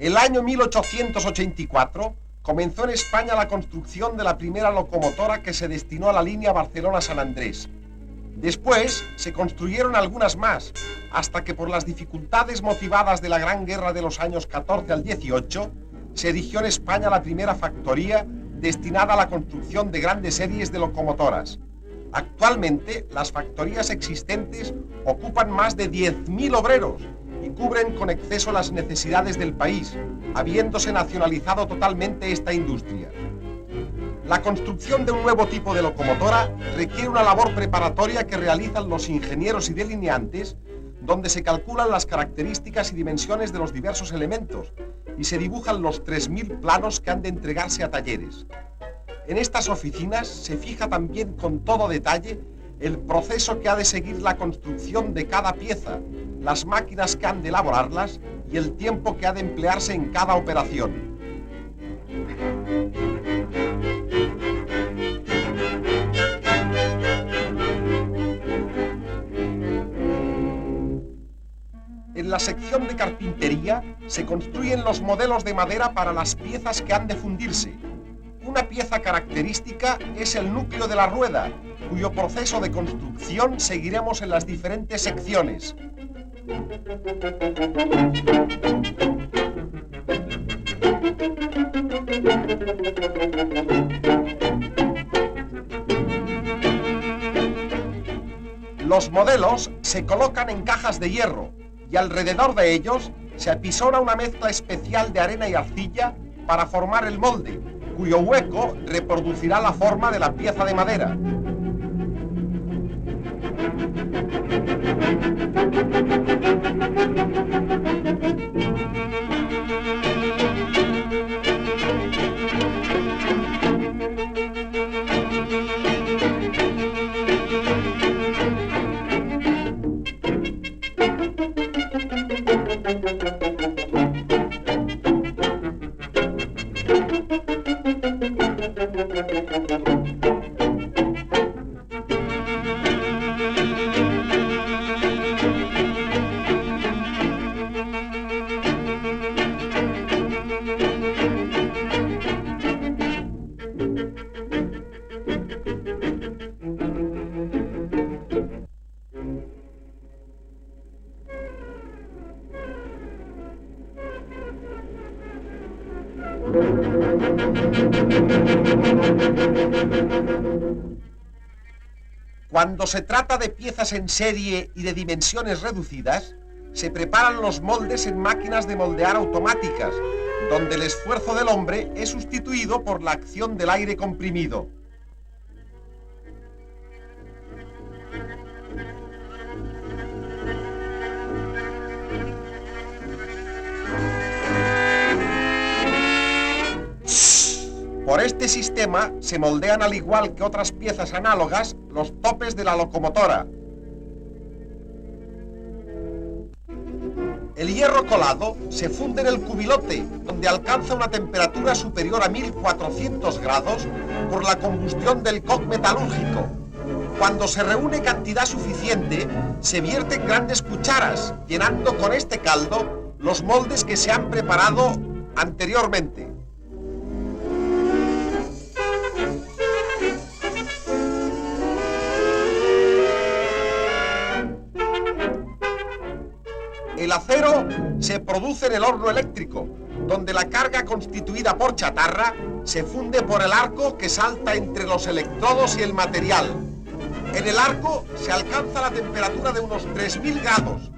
El año 1884 comenzó en España la construcción de la primera locomotora que se destinó a la línea Barcelona-San Andrés. Después se construyeron algunas más, hasta que por las dificultades motivadas de la Gran Guerra de los años 14 al 18, se erigió en España la primera factoría destinada a la construcción de grandes series de locomotoras. Actualmente, las factorías existentes ocupan más de 10.000 obreros y cubren con exceso las necesidades del país, habiéndose nacionalizado totalmente esta industria. La construcción de un nuevo tipo de locomotora requiere una labor preparatoria que realizan los ingenieros y delineantes, donde se calculan las características y dimensiones de los diversos elementos y se dibujan los 3.000 planos que han de entregarse a talleres. En estas oficinas se fija también con todo detalle el proceso que ha de seguir la construcción de cada pieza, las máquinas que han de elaborarlas y el tiempo que ha de emplearse en cada operación. En la sección de carpintería se construyen los modelos de madera para las piezas que han de fundirse. Una pieza característica es el núcleo de la rueda, cuyo proceso de construcción seguiremos en las diferentes secciones. Los modelos se colocan en cajas de hierro y alrededor de ellos se apisona una mezcla especial de arena y arcilla para formar el molde, cuyo hueco reproducirá la forma de la pieza de madera. Cuando se trata de piezas en serie y de dimensiones reducidas, se preparan los moldes en máquinas de moldear automáticas, donde el esfuerzo del hombre es sustituido por la acción del aire comprimido. Por este sistema se moldean, al igual que otras piezas análogas, los topes de la locomotora. El hierro colado se funde en el cubilote, donde alcanza una temperatura superior a 1400 grados por la combustión del coke metalúrgico. Cuando se reúne cantidad suficiente, se vierte en grandes cucharas, llenando con este caldo los moldes que se han preparado anteriormente. El acero se produce en el horno eléctrico, donde la carga constituida por chatarra se funde por el arco que salta entre los electrodos y el material. En el arco se alcanza la temperatura de unos 3000 grados,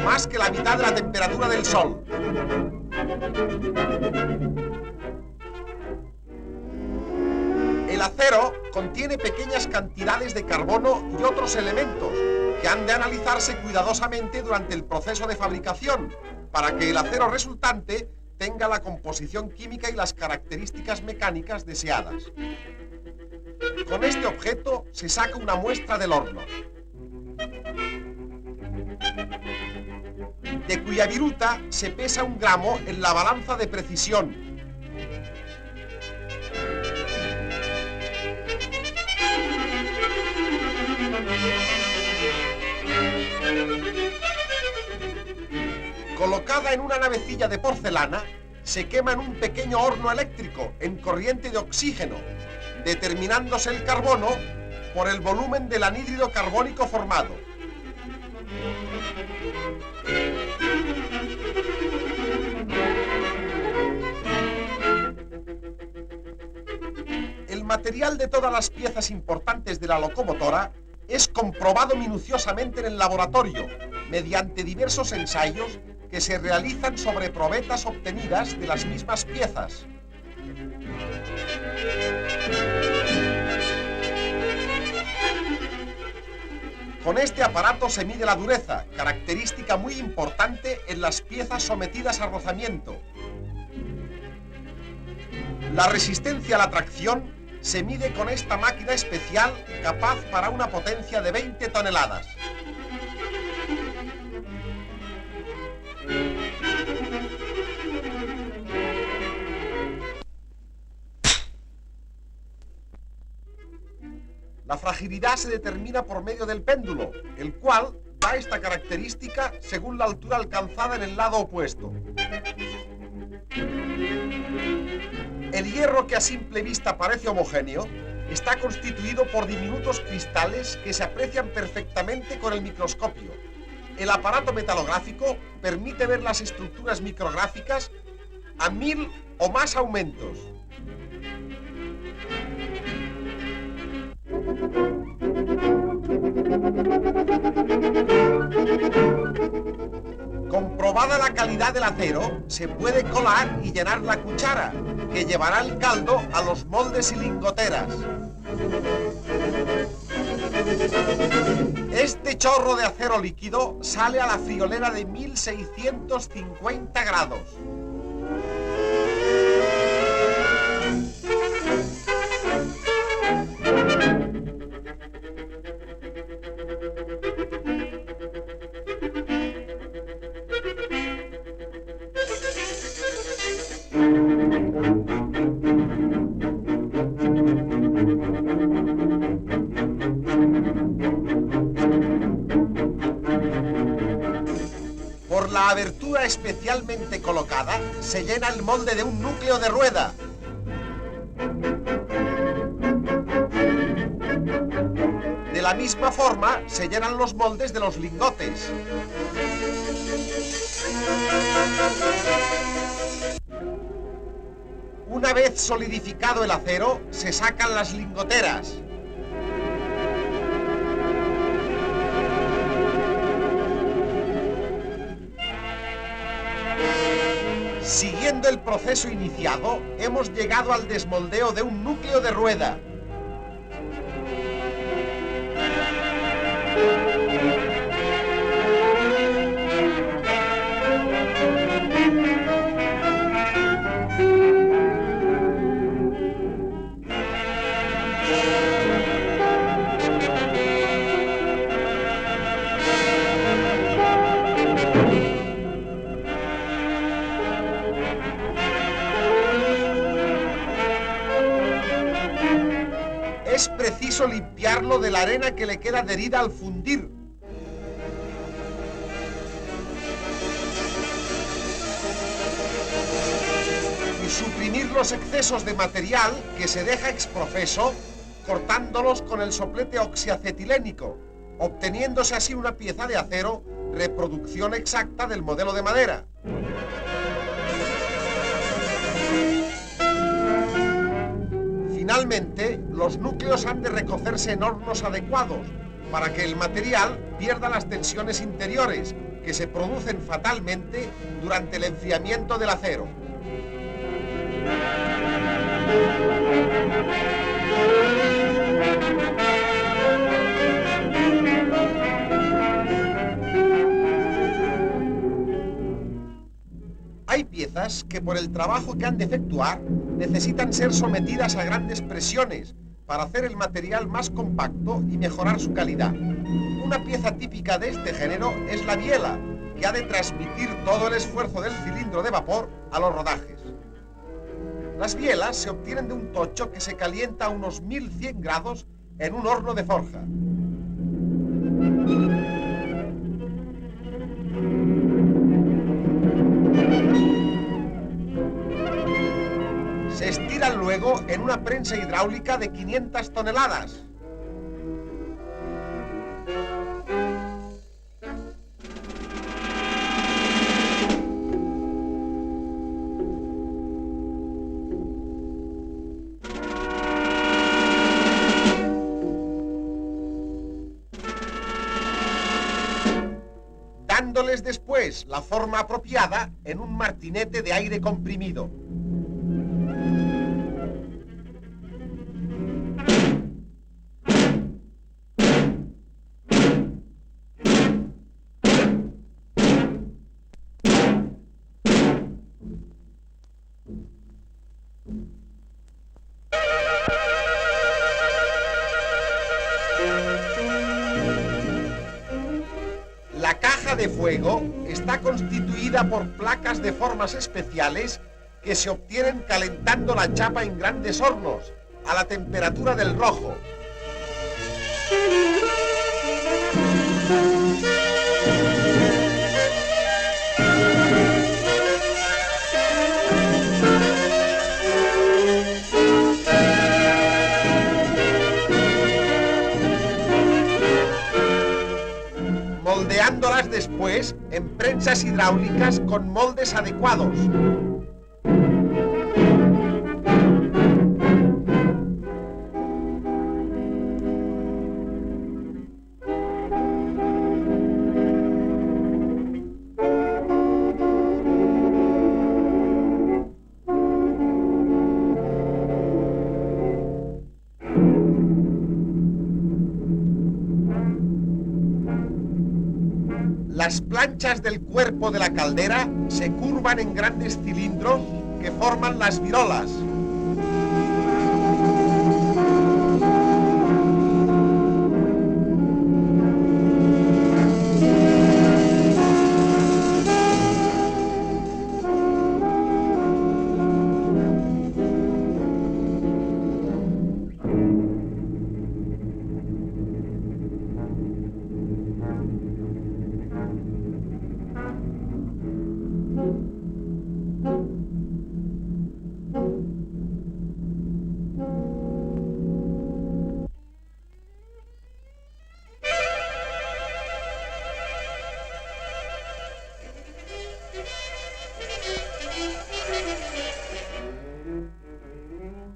más que la mitad de la temperatura del Sol. El acero contiene pequeñas cantidades de carbono y otros elementos que han de analizarse cuidadosamente durante el proceso de fabricación, para que el acero resultante obtenga la composición química y las características mecánicas deseadas. Con este objeto se saca una muestra del horno, de cuya viruta se pesa 1 gramo en la balanza de precisión. Colocada en una navecilla de porcelana, se quema en un pequeño horno eléctrico en corriente de oxígeno, determinándose el carbono por el volumen del anhídrido carbónico formado. El material de todas las piezas importantes de la locomotora es comprobado minuciosamente en el laboratorio, mediante diversos ensayos que se realizan sobre probetas obtenidas de las mismas piezas. Con este aparato se mide la dureza, característica muy importante en las piezas sometidas a rozamiento. La resistencia a la tracción se mide con esta máquina especial capaz para una potencia de 20 toneladas. La fragilidad se determina por medio del péndulo, el cual da esta característica según la altura alcanzada en el lado opuesto. El hierro, que a simple vista parece homogéneo, está constituido por diminutos cristales que se aprecian perfectamente con el microscopio. El aparato metalográfico permite ver las estructuras micrográficas a 1000 o más aumentos. Comprobada la calidad del acero, se puede colar y llenar la cuchara, que llevará el caldo a los moldes y lingoteras. Este chorro de acero líquido sale a la friolera de 1650 grados. Por la abertura especialmente colocada, se llena el molde de un núcleo de rueda. De la misma forma, se llenan los moldes de los lingotes. Una vez solidificado el acero, se sacan las lingoteras. Siguiendo el proceso iniciado, hemos llegado al desmoldeo de un núcleo de rueda. Es preciso limpiarlo de la arena que le queda adherida al fundir. Y suprimir los excesos de material que se deja exprofeso, cortándolos con el soplete oxiacetilénico, obteniéndose así una pieza de acero, reproducción exacta del modelo de madera. Finalmente, los núcleos han de recocerse en hornos adecuados para que el material pierda las tensiones interiores que se producen fatalmente durante el enfriamiento del acero. Hay piezas piezas que por el trabajo que han de efectuar necesitan ser sometidas a grandes presiones para hacer el material más compacto y mejorar su calidad. Una pieza típica de este género es la biela, que ha de transmitir todo el esfuerzo del cilindro de vapor a los rodajes. Las bielas se obtienen de un tocho que se calienta a unos 1100 grados en un horno de forja. Se estiran luego en una prensa hidráulica de 500 toneladas. Dándoles después la forma apropiada en un martinete de aire comprimido. La caja de fuego está constituida por placas de formas especiales que se obtienen calentando la chapa en grandes hornos a la temperatura del rojo. Moldeándolas después en prensas hidráulicas con moldes adecuados. Las planchas del cuerpo de la caldera se curvan en grandes cilindros que forman las virolas.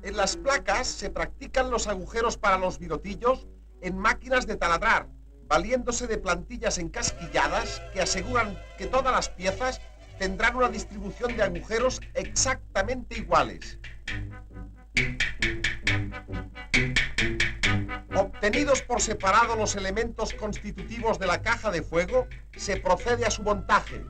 En las placas se practican los agujeros para los virotillos en máquinas de taladrar, valiéndose de plantillas encasquilladas que aseguran que todas las piezas tendrán una distribución de agujeros exactamente iguales. Obtenidos por separado los elementos constitutivos de la caja de fuego, se procede a su montaje.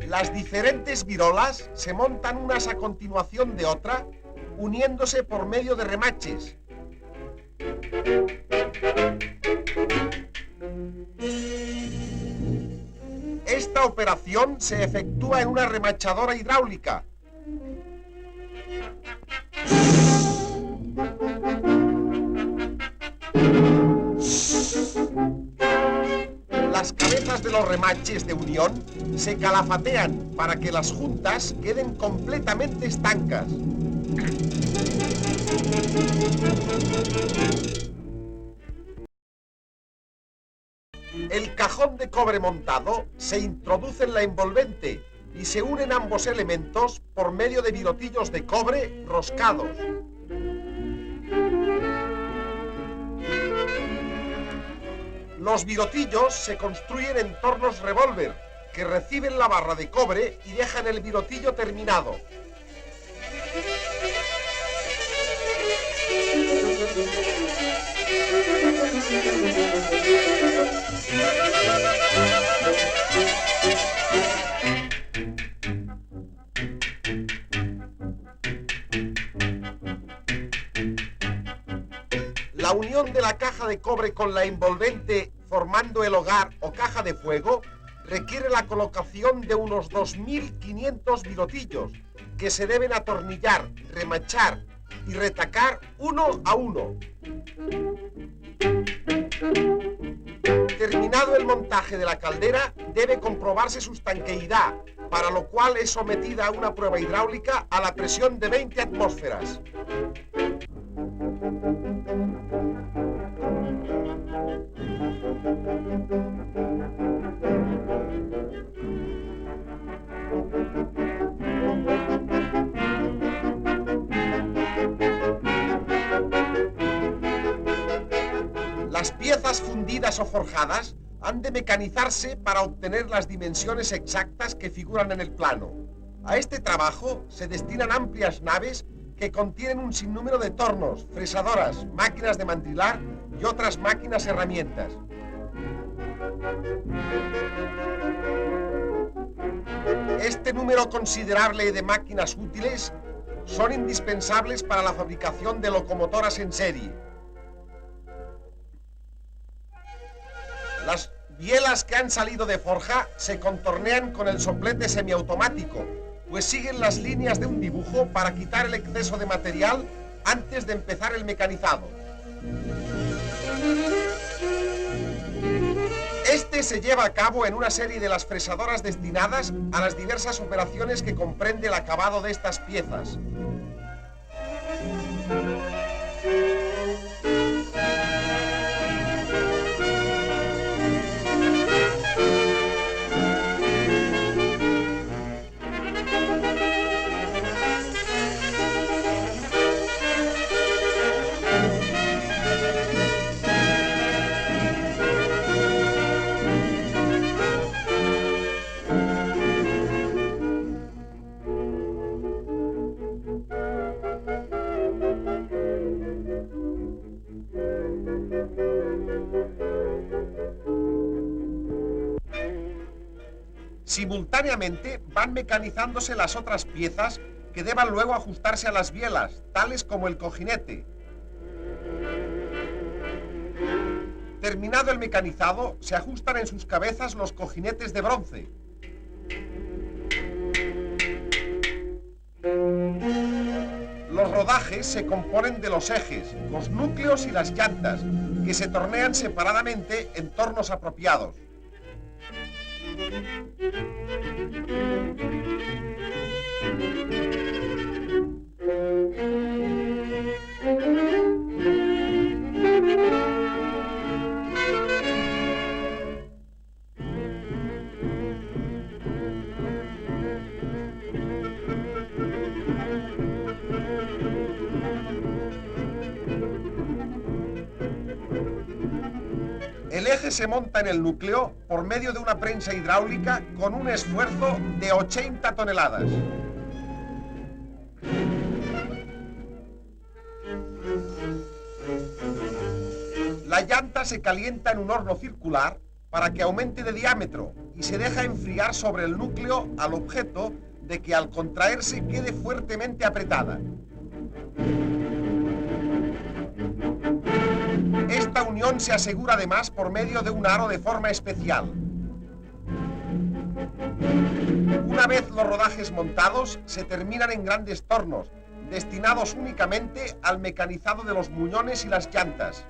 Las diferentes virolas se montan unas a continuación de otra, uniéndose por medio de remaches. Esta operación se efectúa en una remachadora hidráulica. Las cabezas de los remaches de unión se calafatean para que las juntas queden completamente estancas. El cajón de cobre montado se introduce en la envolvente y se unen ambos elementos por medio de virotillos de cobre roscados. Los virotillos se construyen en tornos revólver, que reciben la barra de cobre y dejan el virotillo terminado. La unión de la caja de cobre con la envolvente formando el hogar o caja de fuego requiere la colocación de unos 2.500 virotillos que se deben atornillar, remachar y retacar uno a uno. Terminado el montaje de la caldera, debe comprobarse su estanqueidad, para lo cual es sometida a una prueba hidráulica a la presión de 20 atmósferas. Las piezas fundidas o forjadas han de mecanizarse para obtener las dimensiones exactas que figuran en el plano. A este trabajo se destinan amplias naves que contienen un sinnúmero de tornos, fresadoras, máquinas de mandrilar y otras máquinas herramientas. Este número considerable de máquinas útiles son indispensables para la fabricación de locomotoras en serie. Las bielas que han salido de forja se contornean con el soplete semiautomático, pues siguen las líneas de un dibujo para quitar el exceso de material antes de empezar el mecanizado. Este se lleva a cabo en una serie de las fresadoras destinadas a las diversas operaciones que comprende el acabado de estas piezas. Simultáneamente van mecanizándose las otras piezas que deban luego ajustarse a las bielas, tales como el cojinete. Terminado el mecanizado, se ajustan en sus cabezas los cojinetes de bronce. Los rodajes se componen de los ejes, los núcleos y las llantas, que se tornean separadamente en tornos apropiados. El eje se monta en el núcleo por medio de una prensa hidráulica con un esfuerzo de 80 toneladas. La llanta se calienta en un horno circular para que aumente de diámetro y se deja enfriar sobre el núcleo al objeto de que al contraerse quede fuertemente apretada. Esta unión se asegura además por medio de un aro de forma especial. Una vez los rodajes montados, se terminan en grandes tornos, destinados únicamente al mecanizado de los muñones y las llantas.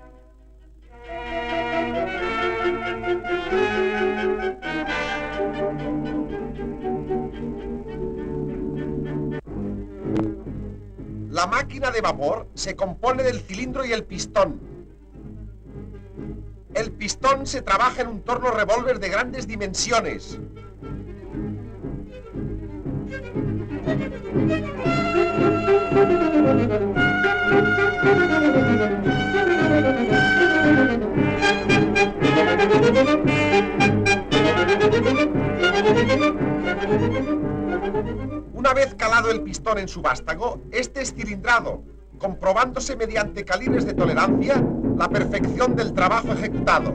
La máquina de vapor se compone del cilindro y el pistón. El pistón se trabaja en un torno revólver de grandes dimensiones. Una vez calado el pistón en su vástago, este es cilindrado, comprobándose mediante calibres de tolerancia la perfección del trabajo ejecutado.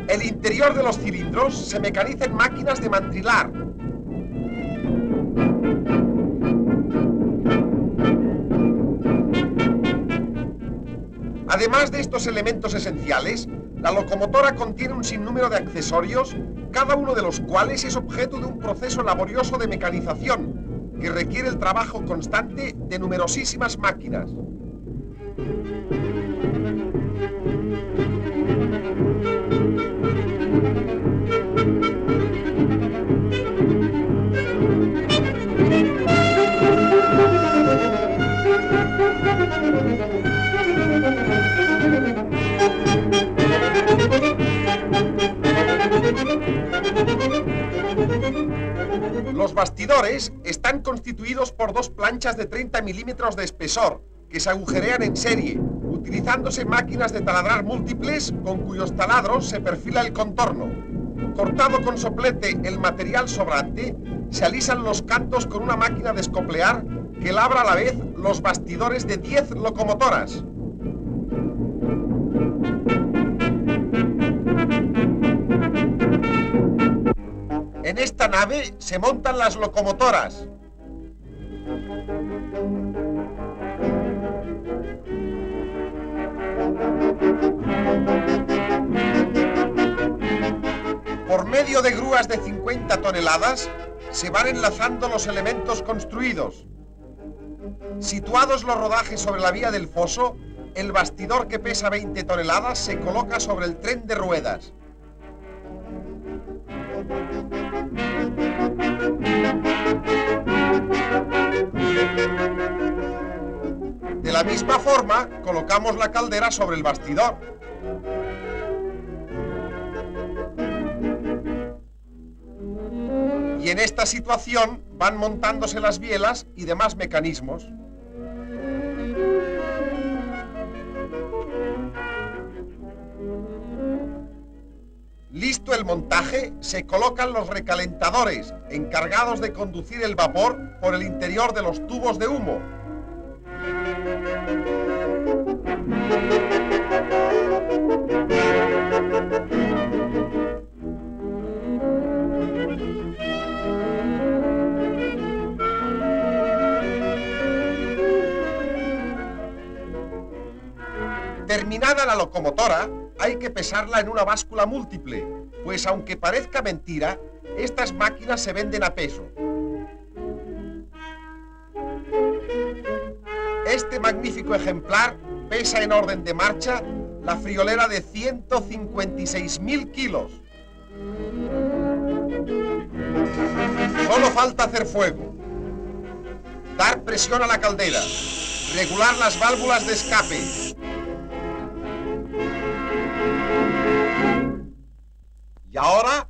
El interior de los cilindros se mecaniza en máquinas de mandrilar. Además de estos elementos esenciales, la locomotora contiene un sinnúmero de accesorios, cada uno de los cuales es objeto de un proceso laborioso de mecanización, que requiere el trabajo constante de numerosísimas máquinas. Los bastidores están constituidos por dos planchas de 30 milímetros de espesor que se agujerean en serie, utilizándose máquinas de taladrar múltiples con cuyos taladros se perfila el contorno. Cortado con soplete el material sobrante, se alisan los cantos con una máquina de escoplear que labra a la vez los bastidores de 10 locomotoras. En esta nave se montan las locomotoras. Por medio de grúas de 50 toneladas se van enlazando los elementos construidos. Situados los rodajes sobre la vía del foso, el bastidor que pesa 20 toneladas se coloca sobre el tren de ruedas. De la misma forma, colocamos la caldera sobre el bastidor. Y en esta situación van montándose las bielas y demás mecanismos. Listo el montaje, se colocan los recalentadores, encargados de conducir el vapor por el interior de los tubos de humo. Terminada la locomotora, hay que pesarla en una báscula múltiple, pues aunque parezca mentira, estas máquinas se venden a peso. Este magnífico ejemplar pesa en orden de marcha la friolera de 156.000 kilos. Solo falta hacer fuego, dar presión a la caldera, regular las válvulas de escape. Y ahora,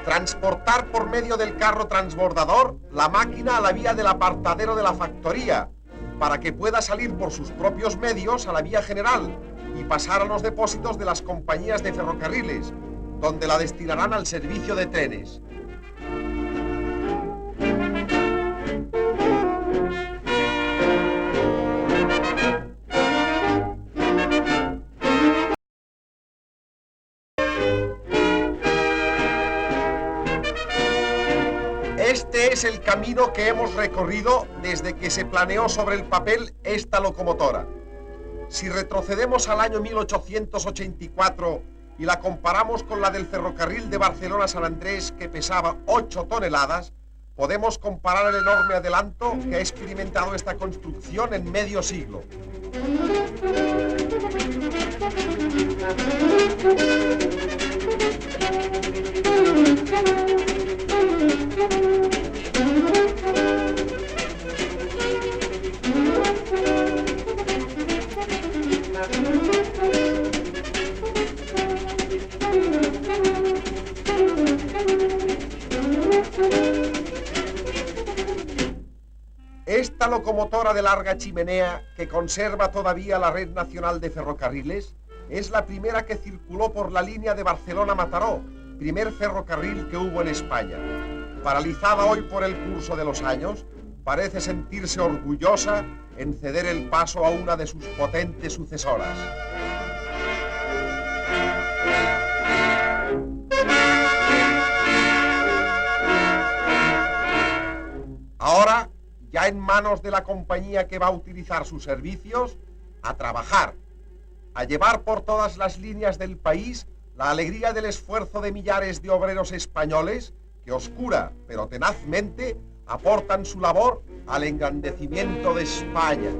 transportar por medio del carro transbordador la máquina a la vía del apartadero de la factoría, para que pueda salir por sus propios medios a la vía general y pasar a los depósitos de las compañías de ferrocarriles, donde la destinarán al servicio de trenes. Este es el camino que hemos recorrido desde que se planeó sobre el papel esta locomotora. Si retrocedemos al año 1884 y la comparamos con la del ferrocarril de Barcelona-San Andrés, que pesaba 8 toneladas, podemos comparar el enorme adelanto que ha experimentado esta construcción en medio siglo. Esta locomotora de larga chimenea, que conserva todavía la red nacional de ferrocarriles, es la primera que circuló por la línea de Barcelona-Mataró, primer ferrocarril que hubo en España. Paralizada hoy por el curso de los años, parece sentirse orgullosa en ceder el paso a una de sus potentes sucesoras. Ahora, ya en manos de la compañía que va a utilizar sus servicios, a trabajar, a llevar por todas las líneas del país la alegría del esfuerzo de millares de obreros españoles que oscura pero tenazmente aportan su labor al engrandecimiento de España.